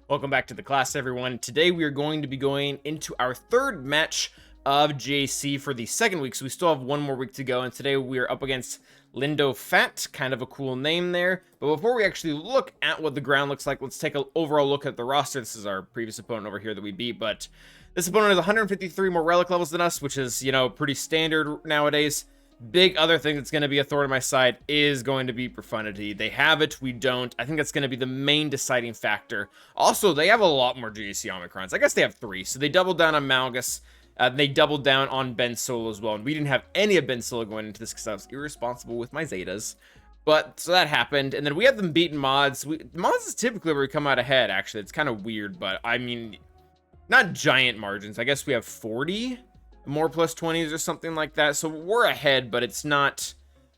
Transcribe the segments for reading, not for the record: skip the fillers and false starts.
Welcome back to the class, everyone. Today we are going to be going into our third match of JC for the second week, so we still have one more week to go, and today we are up against Lindo Fat, kind of a cool name there. But before we actually look at what the ground looks like, let's take an overall look at the roster. This is our previous opponent over here that we beat, but this opponent has 153 more relic levels than us, which is, pretty standard nowadays. Big other thing that's going to be a thorn in my side is going to be profundity. They have it, we don't. I think that's going to be the main deciding factor. Also, they have a lot more GAC Omicrons. I guess they have 3. So they doubled down on Malgus. They doubled down on Ben Solo as well. And we didn't have any of Ben Solo going into this because I was irresponsible with my Zetas. But, so that happened. And then we have them beaten mods. Mods is typically where we come out ahead, actually. It's kind of weird, but I mean, not giant margins. I guess we have 40 more plus 20s or something like that, so we're ahead, but it's not,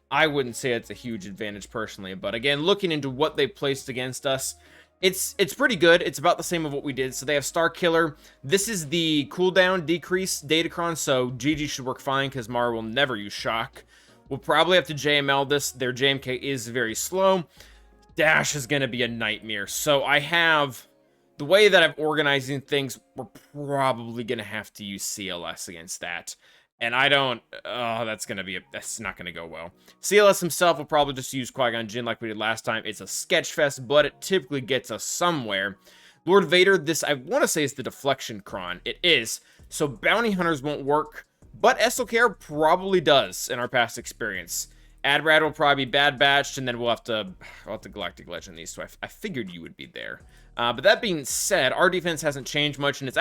I wouldn't say it's a huge advantage personally. But again, looking into what they placed against us, it's pretty good. It's about the same of what we did. So they have Star Killer. This is the cooldown decrease Datacron, so GG should work fine because Mara will never use shock. We'll probably have to JML this. Their JMK is very slow. Dash is going to be a nightmare. So I have, the way that I'm organizing things, we're probably going to have to use CLS against that. And I don't, that's not going to go well. CLS himself will probably just use Qui-Gon Jinn like we did last time. It's a sketch fest, but it typically gets us somewhere. Lord Vader, this, I want to say, is the deflection cron. It is. So bounty hunters won't work, but SLKR probably does in our past experience. Adrad will probably be bad batched, and then we'll have to Galactic Legend these, so I figured you would be there. But that being said, our defense hasn't changed much, and it's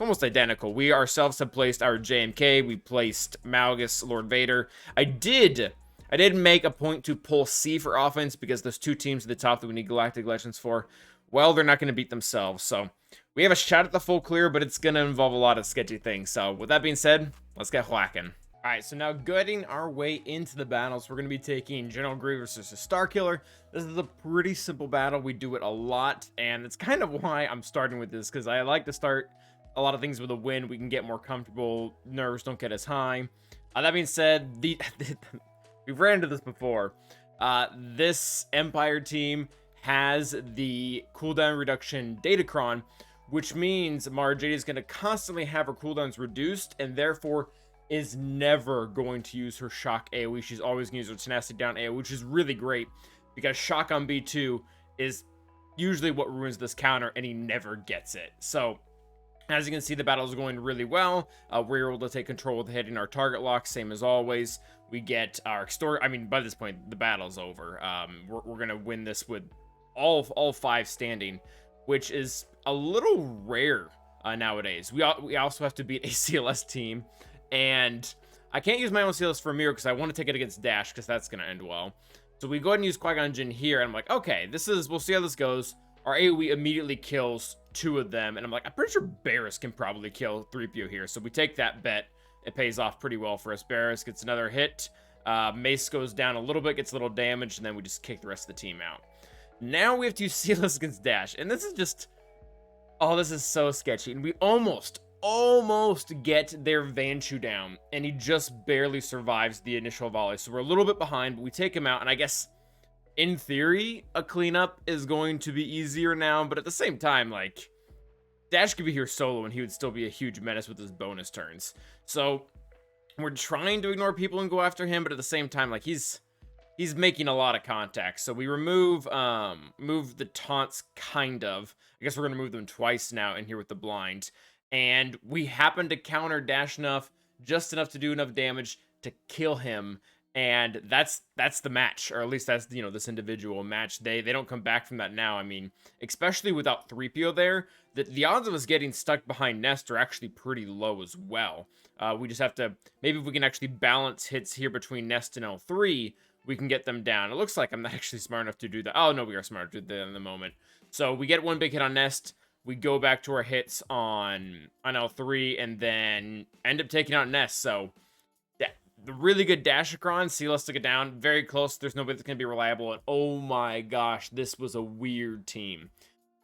almost identical. We ourselves have placed our JMK, we placed Malgus, Lord Vader. I did make a point to pull C for offense, because those two teams at the top that we need Galactic Legends for, well, they're not going to beat themselves, so we have a shot at the full clear, but it's going to involve a lot of sketchy things. So with that being said, let's get whacking. Alright, so now getting our way into the battles, we're going to be taking General Grievous versus Starkiller. This is a pretty simple battle. We do it a lot, and it's kind of why I'm starting with this, because I like to start a lot of things with a win. We can get more comfortable, nerves don't get as high. That being said, we've ran into this before. This Empire team has the cooldown reduction Datacron, which means Mara Jade is going to constantly have her cooldowns reduced, and therefore is never going to use her shock AoE. She's always going to use her tenacity down AoE, which is really great because shock on B2 is usually what ruins this counter, and he never gets it. So as you can see, the battle is going really well. We're able to take control with hitting our target lock, same as always. We get our by this point, the battle's over. We're going to win this with all 5 standing, which is a little rare nowadays. We also have to beat a CLS team, and I can't use my own CLS for Mirror because I want to take it against Dash because that's going to end well. So we go ahead and use Qui-Gon Jinn here, and I'm like, okay, we'll see how this goes. Our AoE immediately kills 2 of them, and I'm like, I'm pretty sure Barris can probably kill 3PO here. So we take that bet. It pays off pretty well for us. Barris gets another hit. Mace goes down a little bit, gets a little damage, and then we just kick the rest of the team out. Now we have to use CLS against Dash, and this is just, oh, this is so sketchy. And we almost get their Vanchu down, and he just barely survives the initial volley. So we're a little bit behind, but we take him out, and I guess in theory a cleanup is going to be easier now, but at the same time, like, Dash could be here solo and he would still be a huge menace with his bonus turns. So we're trying to ignore people and go after him, but at the same time, like, he's making a lot of contacts. So we move the taunts, kind of. I guess we're gonna move them twice now in here with the blind. And we happen to counter Dash just enough to do enough damage to kill him, and that's the match, or at least that's, this individual match. They don't come back from that now. I mean, especially without 3PO there, the odds of us getting stuck behind Nest are actually pretty low as well. We just have to, maybe if we can actually balance hits here between Nest and L3, we can get them down. It looks like I'm not actually smart enough to do that. Oh no, we are smart to do that in the moment. So we get one big hit on Nest. We go back to our hits on L3, and then end up taking out Nest. So the really good Dashacron, CLS took it down. Very close. There's nobody that's going to be reliable. And oh my gosh, this was a weird team.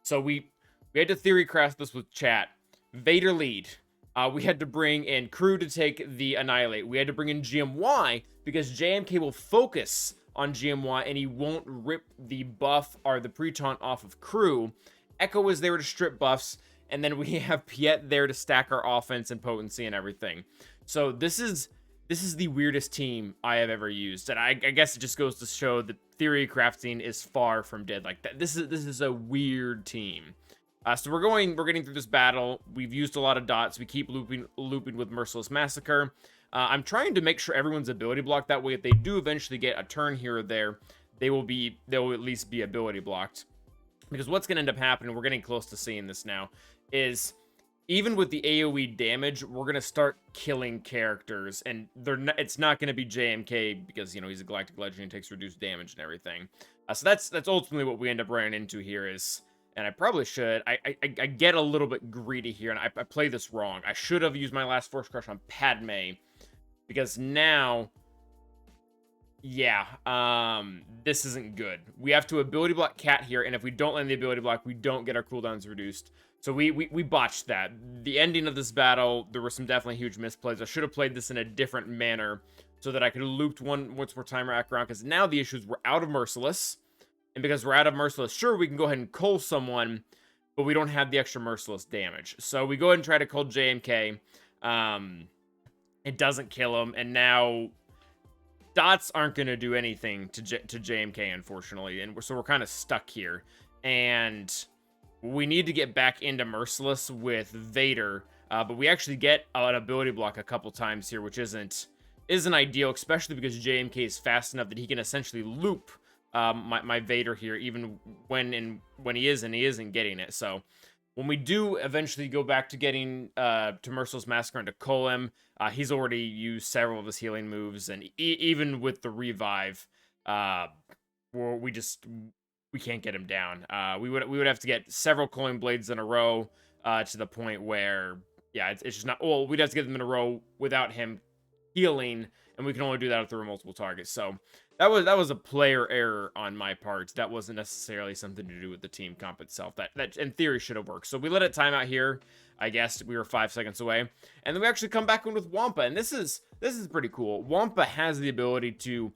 So we had to theory craft this with chat. Vader lead. We had to bring in Crew to take the Annihilate. We had to bring in GMY because JMK will focus on GMY and he won't rip the buff or the pre-taunt off of Crew. Echo is there to strip buffs, and then we have Piet there to stack our offense and potency and everything. So this is the weirdest team I have ever used, and I guess it just goes to show that theory crafting is far from dead. Like that, this is a weird team. So we're getting through this battle. We've used a lot of dots. We keep looping with Merciless Massacre. I'm trying to make sure everyone's ability blocked. That way, if they do eventually get a turn here or there, they will at least be ability blocked. Because what's going to end up happening, we're getting close to seeing this now, is even with the AoE damage, we're going to start killing characters, and it's not going to be JMK because, you know, he's a Galactic Legend and takes reduced damage and everything. So that's ultimately what we end up running into here is, and I probably should, I get a little bit greedy here, and I play this wrong. I should have used my last Force Crush on Padme, because now, yeah, this isn't good. We have to ability block Cat here, and if we don't land the ability block, we don't get our cooldowns reduced. So we botched that. The ending of this battle, there were some definitely huge misplays. I should have played this in a different manner so that I could have looped once more timer back around, because now the issue is we're out of Merciless. And because we're out of Merciless, sure, we can go ahead and cull someone, but we don't have the extra Merciless damage. So we go ahead and try to cull JMK. It doesn't kill him, and now dots aren't going to do anything to JMK, unfortunately, and so we're kind of stuck here. And we need to get back into Merciless with Vader, but we actually get an ability block a couple times here, which isn't ideal, especially because JMK is fast enough that he can essentially loop my Vader here, even when he isn't getting it. So when we do eventually go back to getting to Merciless Massacre and to cull him, he's already used several of his healing moves, and even with the revive, we can't get him down. We would have to get several culling blades in a row to the point where, yeah, it's just not. Well, we'd have to get them in a row without him healing, and we can only do that if there were multiple targets. So that was a player error on my part. That wasn't necessarily something to do with the team comp itself. That in theory should have worked. So we let it time out here. I guess we were 5 seconds away, and then we actually come back in with Wampa, and this is pretty cool. Wampa has the ability to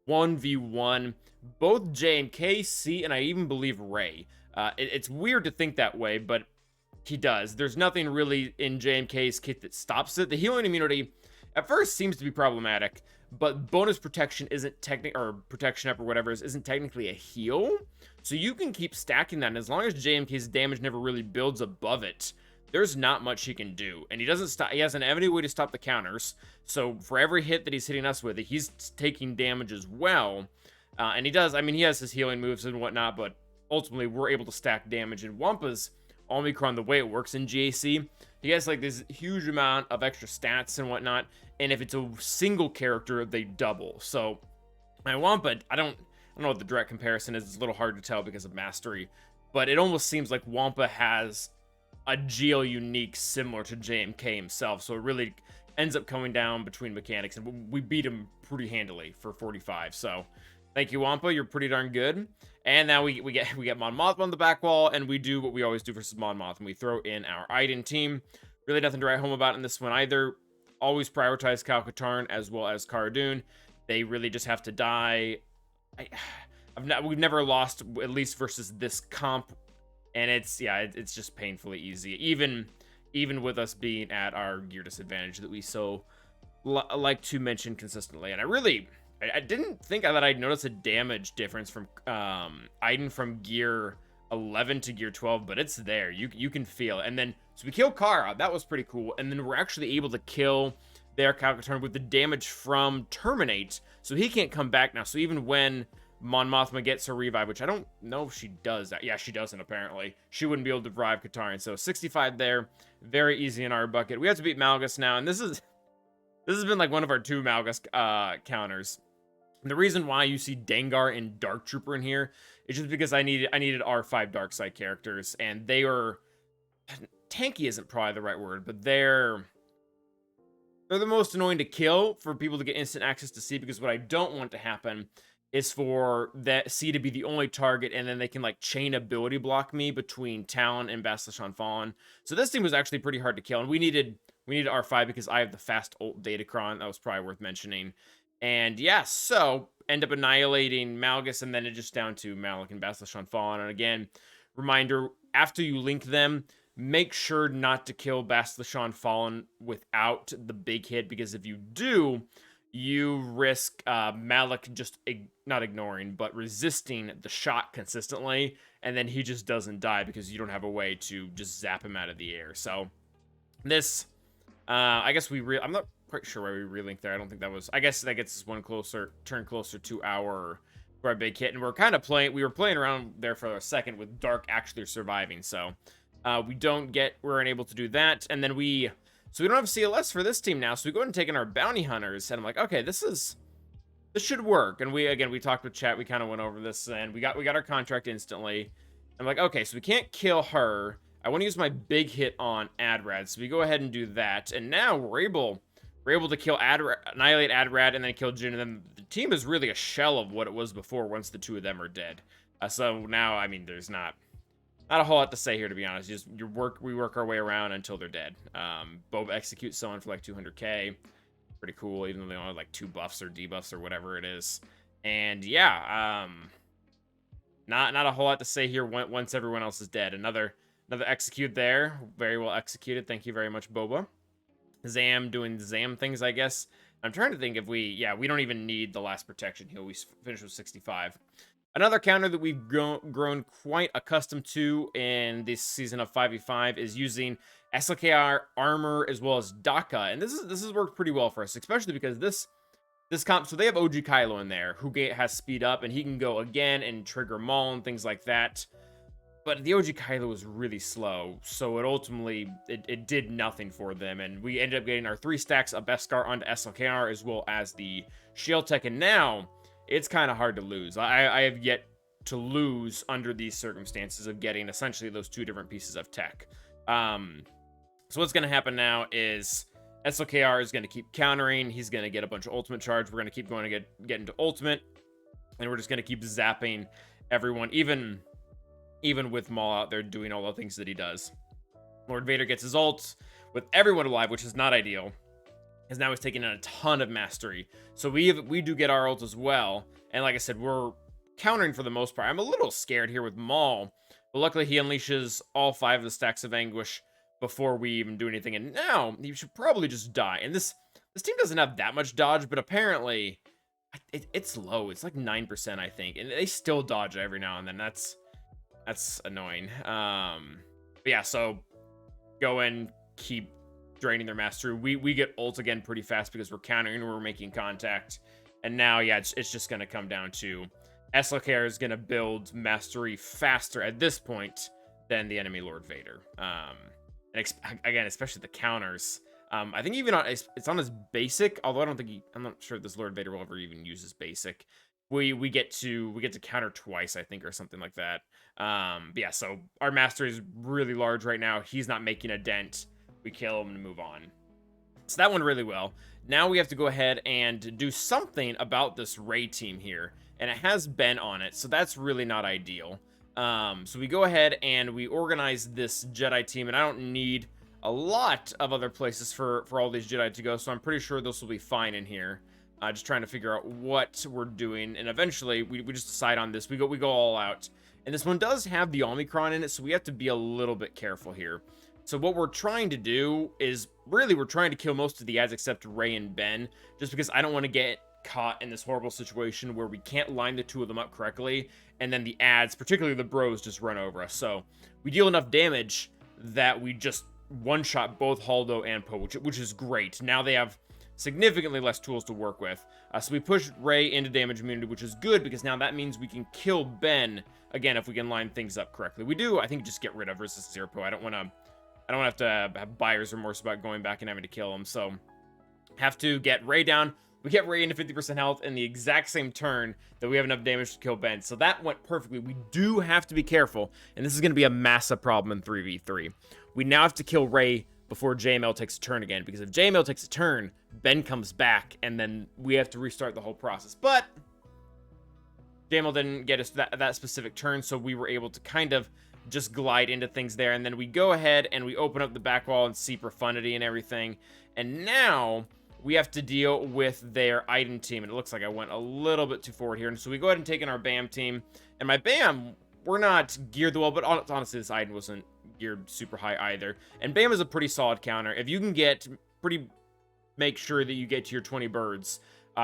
1v1 both JMK, C, and I even believe Rey. It's weird to think that way, but he does. There's nothing really in JMK's kit that stops it. The healing immunity at first seems to be problematic, but bonus protection isn't or protection up or whatever isn't technically a heal. So you can keep stacking that, and as long as JMK's damage never really builds above it, there's not much he can do. And he doesn't stop. He has an avenue way to stop the counters. So for every hit that he's hitting us with, he's taking damage as well. And he does. I mean, he has his healing moves and whatnot, but ultimately we're able to stack damage. And Wampa's Omicron, the way it works in GAC, he has like this huge amount of extra stats and whatnot. And if it's a single character, they double. So my Wampa, I don't know what the direct comparison is. It's a little hard to tell because of mastery, but it almost seems like Wampa has a Geo unique similar to JMK himself, so it really ends up coming down between mechanics, and we beat him pretty handily for 45. So thank you, Wampa, you're pretty darn good. And now we get Mon Mothma on the back wall, and we do what we always do versus Mon Mothma. We throw in our Iden team. Really nothing to write home about in this one either. Always prioritize Kal Katarn as well as Cara Dune. They really just have to die. We've never lost, at least versus this comp. And it's just painfully easy, even with us being at our gear disadvantage that we so like to mention consistently. And I didn't think that I'd notice a damage difference from Iden from gear 11 to gear 12, but it's there. You can feel it. And then so we kill Kara. That was pretty cool. And then we're actually able to kill their Kal Katarn with the damage from Terminate, so he can't come back now. So even when Mon Mothma gets her revive, which I don't know if she does that. Yeah, she doesn't, apparently. She wouldn't be able to revive Katarn. So 65 there. Very easy in our bucket. We have to beat Malgus now, and this has been like one of our 2 Malgus counters. And the reason why you see Dengar and Dark Trooper in here is just because I needed R5 dark side characters, and they were tanky isn't probably the right word, but they're the most annoying to kill for people to get instant access to C, because what I don't want to happen is for that C to be the only target, and then they can like chain ability block me between Talon and Bastila Fallen. So this team was actually pretty hard to kill, and we needed R5 because I have the fast ult Datacron. That was probably worth mentioning. And yeah, so end up annihilating Malgus, and then it just down to Malik and Bastila Fallen. And again, reminder, after you link them, make sure not to kill Bastila Fallen without the big hit, because if you do, you risk Malik just not ignoring, but resisting the shot consistently, and then he just doesn't die because you don't have a way to just zap him out of the air. So this, I guess I'm not quite sure why we relinked there. I don't think that was, I guess that gets us one turn closer to our big hit, and we were playing around there for a second with Dark actually surviving, so we weren't able to do that. And then so we don't have CLS for this team now, so we go ahead and take in our bounty hunters, and I'm like, okay, this should work. And we talked with chat, we kind of went over this, and we got our contract instantly. I'm like, okay, so we can't kill her. I want to use my big hit on Adrad, so we go ahead and do that, and now we're able to kill annihilate Adrad, and then kill Jin, and then the team is really a shell of what it was before once the two of them are dead. So now, I mean, there's not a whole lot to say here, to be honest. Just we work our way around until they're dead. Boba executes someone for like 200k. Pretty cool, even though they only have like 2 buffs or debuffs or whatever it is. And yeah, not a whole lot to say here once everyone else is dead. Another execute there. Very well executed. Thank you very much, Boba. Zam doing Zam things, I guess. I'm trying to think if we don't even need the last protection heal. We finished with 65. Another counter that we've grown quite accustomed to in this season of 5v5 is using SLKR armor as well as Daka, and this has worked pretty well for us, especially because this comp. So they have OG Kylo in there who has speed up, and he can go again and trigger Maul and things like that. But the OG Kylo was really slow, so it ultimately it did nothing for them, and we ended up getting our 3 stacks of Beskar onto SLKR as well as the Shield Tech, and now it's kind of hard to lose. I have yet to lose under these circumstances of getting essentially those 2 different pieces of tech. So what's going to happen now is SLKR is going to keep countering. He's going to get a bunch of ultimate charge. We're going to keep going to get into ultimate, and we're just going to keep zapping everyone, even with Maul out there doing all the things that he does. Lord Vader gets his ult with everyone alive, which is not ideal, because now he's taking in a ton of mastery. So we do get our ult as well, and like I said, we're countering for the most part. I'm a little scared here with Maul, but luckily he unleashes all 5 of the stacks of anguish before we even do anything, and now he should probably just die. And this team doesn't have that much dodge, but apparently it's low. It's like 9%, I think, and they still dodge every now and then. That's annoying. But yeah, so go and keep draining their mastery. We get ult again pretty fast because we're countering, we're making contact. And now, yeah, it's just going to come down to SLKR is going to build mastery faster at this point than the enemy Lord Vader. And again, especially the counters. I think even it's on his basic, although I'm not sure if this Lord Vader will ever even use his basic. We get to counter twice, I think, or something like that. But yeah, so our mastery is really large right now. He's not making a dent. We kill him and move on. So that went really well. Now we have to go ahead and do something about this Rey team here, and it has Ben on it, so that's really not ideal. So we go ahead and we organize this Jedi team, and I don't need a lot of other places for all these Jedi to go, so I'm pretty sure this will be fine in here. Just trying to figure out what we're doing, and eventually we just decide on this. We go all out, and this one does have the Omicron in it, so we have to be a little bit careful here. So what we're trying to do is really we're trying to kill most of the ads except Rey and Ben, just because I don't want to get caught in this horrible situation where we can't line the 2 of them up correctly, and then the ads, particularly the bros, just run over us. So we deal enough damage that we just one-shot both Haldo and Poe, which is great. Now they have significantly less tools to work with. So we push Rey into damage immunity, which is good because now that means we can kill Ben again if we can line things up correctly. We do, I think, just get rid of versus 0 Poe. I don't want to have to have buyer's remorse about going back and having to kill him. So have to get Rey down. We get Rey into 50% health in the exact same turn that we have enough damage to kill Ben. So that went perfectly. We do have to be careful, and this is going to be a massive problem in 3v3. We now have to kill Rey before JML takes a turn again, because if JML takes a turn, Ben comes back, and then we have to restart the whole process. But JML didn't get us that specific turn, so we were able to kind of just glide into things there, and then we go ahead and we open up the back wall and see profundity and everything, and now we have to deal with their Iden team, and it looks like I went a little bit too forward here, and so we go ahead and take in our BAM team, and my BAM we're not geared well, but honestly, this Iden wasn't geared super high either. And Bam is a pretty solid counter. If you can make sure that you get to your 20 birds,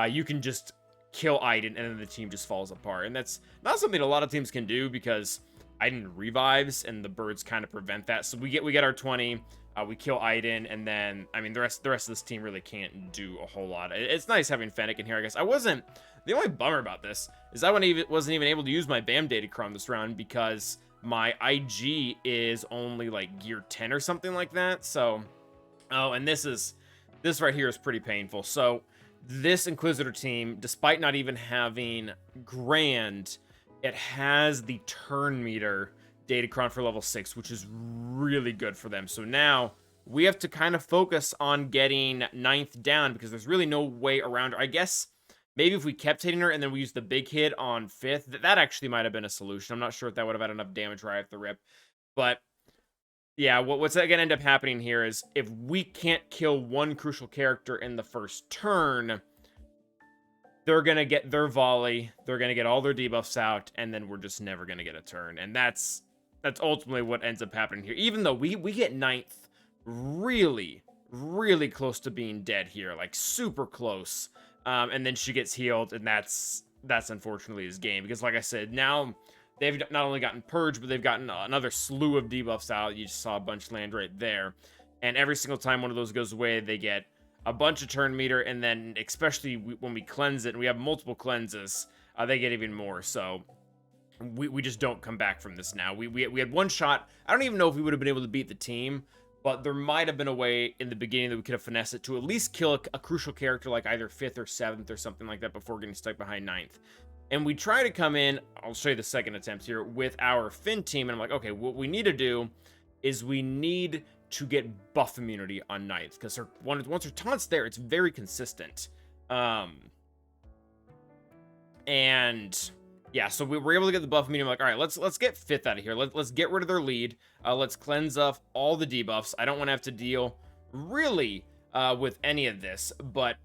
you can just kill Iden, and then the team just falls apart. And that's not something a lot of teams can do because Iden revives, and the birds kind of prevent that. So we get our 20, we kill Iden, and then, I mean, the rest of this team really can't do a whole lot. It's nice having Fennec in here, I guess. The only bummer about this is I wasn't even able to use my BAM Datacron this round because my IG is only, like, gear 10 or something like that. So, oh, and this right here is pretty painful. So, this Inquisitor team, despite not even having Grand, it has the turn meter Datacron for level 6, which is really good for them. So now we have to kind of focus on getting 9th down because there's really no way around her. I guess maybe if we kept hitting her and then we used the big hit on 5th, that actually might have been a solution. I'm not sure if that would have had enough damage right at the rip. But yeah, what's going to end up happening here is if we can't kill one crucial character in the first turn, they're going to get their volley, they're going to get all their debuffs out, and then we're just never going to get a turn. And that's ultimately what ends up happening here. Even though we get 9th really, really close to being dead here, like super close. And then she gets healed, and that's unfortunately his game. Because like I said, now they've not only gotten Purge, but they've gotten another slew of debuffs out. You just saw a bunch land right there. And every single time one of those goes away, they get a bunch of turn meter, and then especially when we cleanse it, and we have multiple cleanses, they get even more. So we just don't come back from this now. We had one shot. I don't even know if we would have been able to beat the team, but there might have been a way in the beginning that we could have finessed it to at least kill a crucial character like either 5th or 7th or something like that before getting stuck behind 9th. And we try to come in, I'll show you the second attempt here, with our Finn team, and I'm like, okay, what we need to do is we need to get buff immunity on 9th, because once her taunt's there, it's very consistent. And yeah, so we were able to get the buff immunity. I'm like, all right, let's get 5th out of here. Let's get rid of their lead. Let's cleanse off all the debuffs. I don't want to have to deal really with any of this, but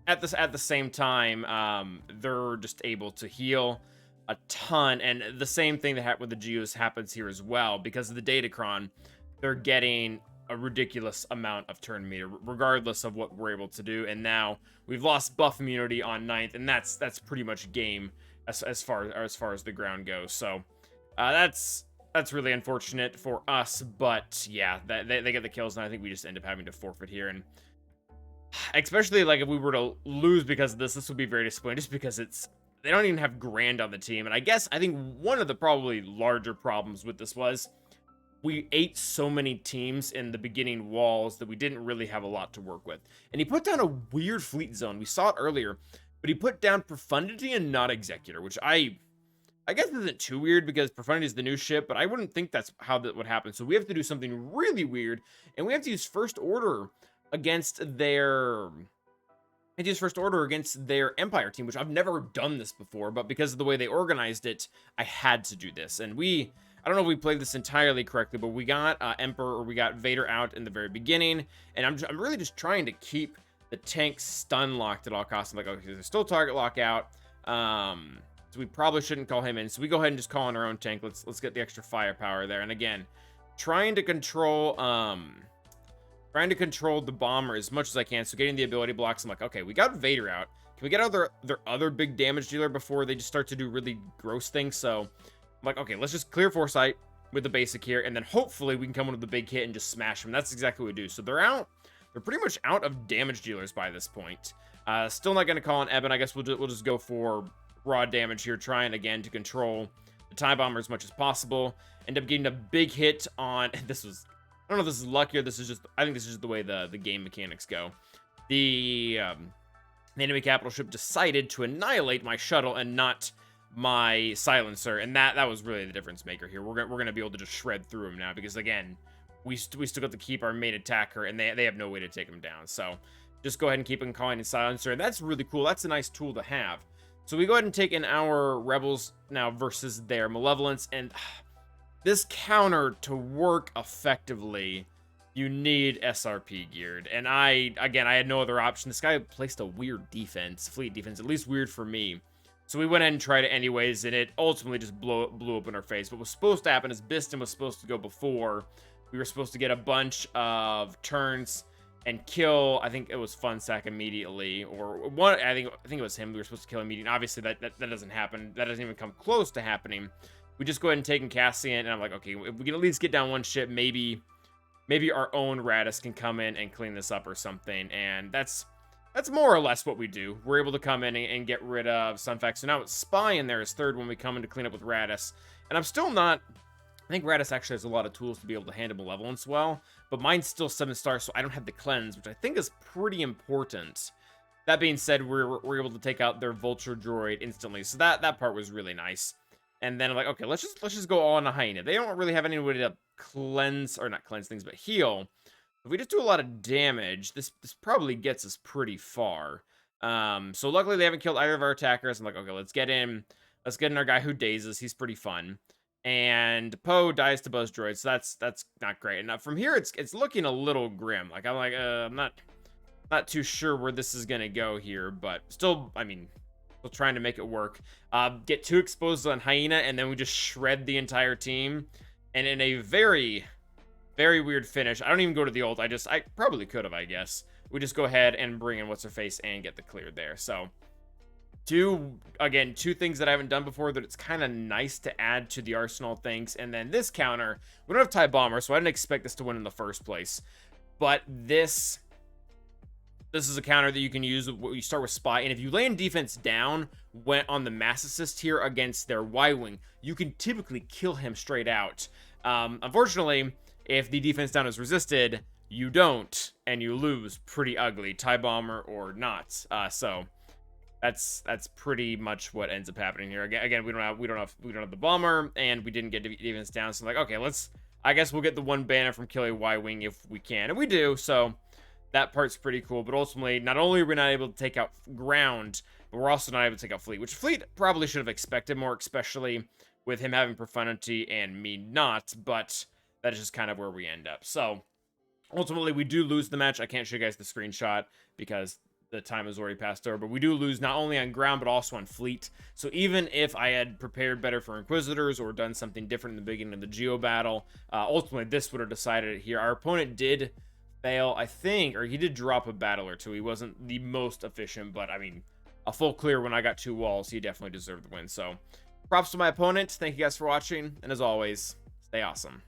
at the same time, they're just able to heal a ton. And the same thing that happened with the Geos happens here as well. Because of the Datacron, they're getting a ridiculous amount of turn meter, regardless of what we're able to do. And now we've lost buff immunity on 9th, and that's pretty much game as far as the ground goes. So that's really unfortunate for us. But yeah, they get the kills, and I think we just end up having to forfeit here. And especially like if we were to lose because of this would be very disappointing, just because they don't even have Grand on the team. And I think one of the probably larger problems with this was we ate so many teams in the beginning walls that we didn't really have a lot to work with. And he put down a weird fleet zone. We saw it earlier, but he put down Profundity and not Executor, which I guess isn't too weird because Profundity is the new ship, but I wouldn't think that's how that would happen. So we have to do something really weird, and we have to use First Order against their Empire team, which I've never done this before, but because of the way they organized it, I had to do this. And I don't know if we played this entirely correctly, but we got we got Vader out in the very beginning, and I'm really just trying to keep the tank stun locked at all costs. I'm like, okay, there's still target lockout, so we probably shouldn't call him in. So we go ahead and just call in our own tank. Let's get the extra firepower there. And again, trying to control the bomber as much as I can. So getting the ability blocks, I'm like, okay, we got Vader out. Can we get their other big damage dealer before they just start to do really gross things? So I'm like, okay, let's just clear Foresight with the basic here, and then hopefully we can come in with the big hit and just smash them. That's exactly what we do. So they're out. They're pretty much out of damage dealers by this point. Still not going to call on Eben. I guess we'll just go for raw damage here, trying again to control the TIE Bomber as much as possible. End up getting a big hit on... I don't know if this is lucky or this is just... I think this is just the way the game mechanics go. The enemy capital ship decided to annihilate my shuttle and not my silencer, and that was really the difference maker here. We're gonna be able to just shred through him now, because again, we still got to keep our main attacker, and they have no way to take him down. So just go ahead and keep him calling in silencer, and that's really cool. That's a nice tool to have. So we go ahead and take in our rebels now versus their malevolence, and this counter to work effectively, you need SRP geared. And I had no other option. This guy placed a weird defense, fleet defense, at least weird for me. So we went ahead and tried it anyways, and it ultimately just blew up in our face. What was supposed to happen is Biston was supposed to go before. We were supposed to get a bunch of turns and kill, I think it was Funsack immediately, or one, I think it was him. We were supposed to kill immediately. Obviously, that doesn't happen. That doesn't even come close to happening. We just go ahead and take in Cassian, and I'm like, okay, if we can at least get down one ship, maybe our own Radis can come in and clean this up or something, and that's more or less what we do. We're able to come in and get rid of Sunfax. So now it's Spy in there as third when we come in to clean up with Radis. And I'm still not... I think Radis actually has a lot of tools to be able to handle Malevolence well, but mine's still 7 stars, so I don't have the Cleanse, which I think is pretty important. That being said, we're able to take out their Vulture Droid instantly, so that part was really nice. And then I'm like, okay, let's just go all on a Hyena. They don't really have anybody to cleanse, or not cleanse things, but heal. If we just do a lot of damage, this probably gets us pretty far. So luckily they haven't killed either of our attackers. I'm like, okay, let's get in our guy who dazes. He's pretty fun. And Poe dies to Buzz Droid, so that's not great. And from here, it's looking a little grim. Like, I'm not too sure where this is gonna go here, but still, I mean, still trying to make it work. Get 2 exposed on Hyena, and then we just shred the entire team. And in a very, very weird finish, I don't even go to the ult. I probably could have, I guess. We just go ahead and bring in What's-Her-Face and get the clear there. So, two things that I haven't done before that it's kind of nice to add to the arsenal of things. And then this counter, we don't have TIE Bomber, so I didn't expect this to win in the first place. But this is a counter that you can use. You start with Spy, and if you land defense down when on the Mass Assist here against their Y-Wing, you can typically kill him straight out. Unfortunately, if the defense down is resisted, you don't, and you lose pretty ugly, TIE Bomber or not. So that's pretty much what ends up happening here. Again, we don't have the bomber, and we didn't get defense down. So like, okay, I guess we'll get the one banner from Kill a Y-Wing if we can, and we do. So that part's pretty cool. But ultimately, not only are we not able to take out ground, but we're also not able to take out fleet, which fleet probably should have expected more, especially with him having Profundity and me not. But that is just kind of where we end up. So ultimately, we do lose the match. I can't show you guys the screenshot because the time has already passed over, but we do lose not only on ground, but also on fleet. So even if I had prepared better for Inquisitors or done something different in the beginning of the Geo battle, ultimately this would have decided it here. Our opponent did fail, I think, or he did drop a battle or two. He wasn't the most efficient, but I mean, a full clear when I got 2 walls, he definitely deserved the win. So props to my opponent. Thank you guys for watching, and as always, stay awesome.